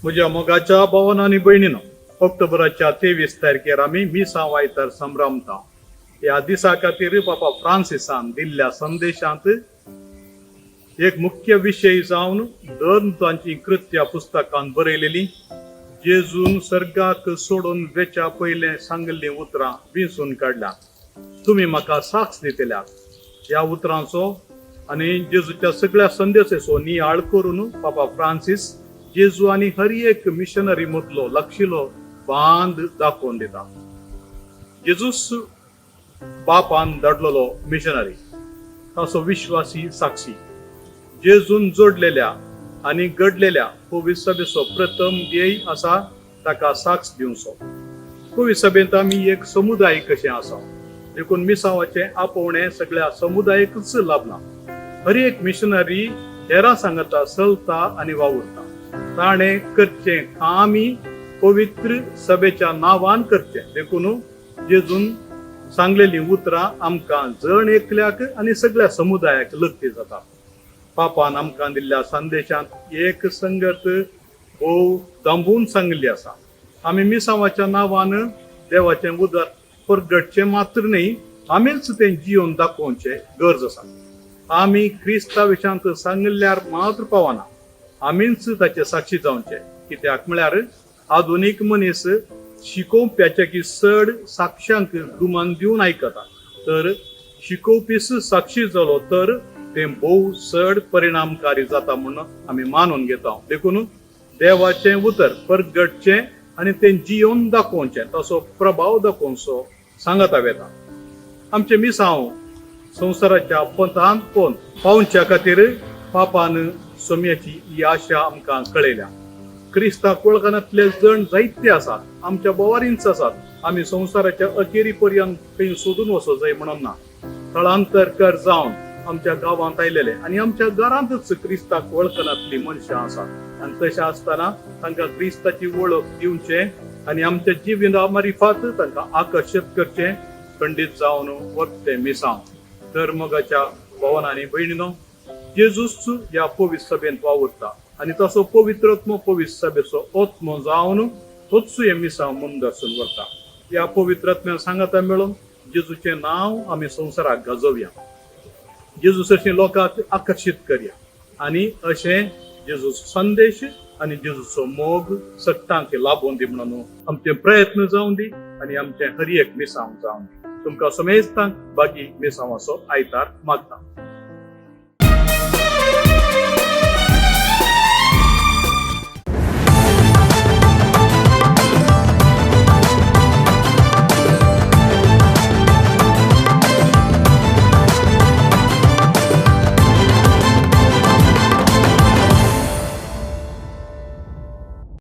म्हज्या मोगाच्या भावांनो आनी भयणीनो, ऑक्टोबराच्या 23 तारखेर आमी मिसांव आयतार संभ्रमता. ह्या दिसा खातीर बाबा फ्रांसिसान दिल्ल्या संदेशांत एक मुख्य विशय जावन धर्मतांची कृत्या पुस्तकांत बरयलेली जेजून सर्गाक सोडून वेच्या पयले सांगल्ली उतरां विंचून काडल्या. तुम्ही म्हाका साक्ष दितल्या ह्या उतरांचो आनी जेजूच्या सगळ्या संदेशाचो नियाळ करून बाबा फ्रांसीस जेजू आनी हर एक मिशनरी मदलो लक्षिलो बांद दाखोवन दिता. जेजूस बापान धाडलेलो मिशनरी, ताचो विश्वासी साक्षी, जेजून जोडलेल्या आनी घडलेल्या पवित्र सभेचो प्रथम ध्येय आसा ताका साक्ष दिवचो. पवित्र सभेंत आमी एक समुदाय कशें आसा, देखून मिसावाचे आपोवणे सगळ्या समुदायाकच लाभना. हर एक मिशनरी हेरां सांगता, चलता आनी वावुरता. ताणें करचें कामी पवित्र सभेच्या नांवान करचें. देखून जेजून सांगलेली उतरां आमकां जण एकल्याक आनी सगळ्या समुदायाक लग्ती जाता. पापान आमकां दिल्ल्या संदेशांत एक संगत भोव दांबून सांगली आसा. आमी मिसावाच्या नांवान देवाचें उदार परगटचें मात्र न्ही, आमीच तें जिवन दाखोवचें गरज आसा. आमी क्रिस्तांविशांत सांगल्यार मात्र पावना, आमीच ताचे साक्षी जावचें. कित्याक म्हळ्यार आधुनीक मनीस शिकोवप्याची चड साक्षांक गुमान दिवन आयकता, तर शिकोवपीच साक्षी जालो तर तें भोव चड परिणामकारी जाता म्हणून आमी मानून घेता. देखून देवाचें उतर परगटचें आनी तें जिवन दाखोवचें, ताचो प्रभाव दाखोवचो सांगता वेता. आमचें मिसांव संवसाराच्या पंथांत पावच्या खातीर पापान सोम्याची ही आशा आमकां कळयल्या. क्रिस्तांक वळखनातले जण जायते आसात, आमच्या बोवारींच आसात. आमी संवसाराच्या अखेरी पर्यंत खंय सोदून वचो जाय म्हणून ना. स्थळांतर जावन आमच्या गांवांत आयलेले आनी आमच्या घरांतच क्रिस्तांक वळखनातली मनशां आसात. आनी तशें आसतना तांकां क्रिस्ताची वळख दिवचें आनी आमच्या जिविना मार्फत तांकां आकर्शीत करचें खंडीत जावन वचतें मिसांव. धर्मगाच्या भावांनो आनी भयणीनो, जेजूस ह्या पवित्र सभेंत वावुरता आनी ताचो पवित्रत्म पवित्र सभेचो ओत्म जावन तोच हे मिसांव मुनदर्शन व्हरता. ह्या पवित्रत्म्या सांगता मेळून जेजूचें नांव आमी संवसाराक गाजोवया. जेजूस अशें लोकांक आकर्शीत करया आनी अशें जेजूस संदेश आनी जेजूचो मोग सट्टांक लाभोवन दी म्हणून आमचे प्रयत्न जावन दी आनी आमचे हर एक मिसांव जावन दी. तुमकां समेस्तांक बागी मिसांवाचो आयतार मागता.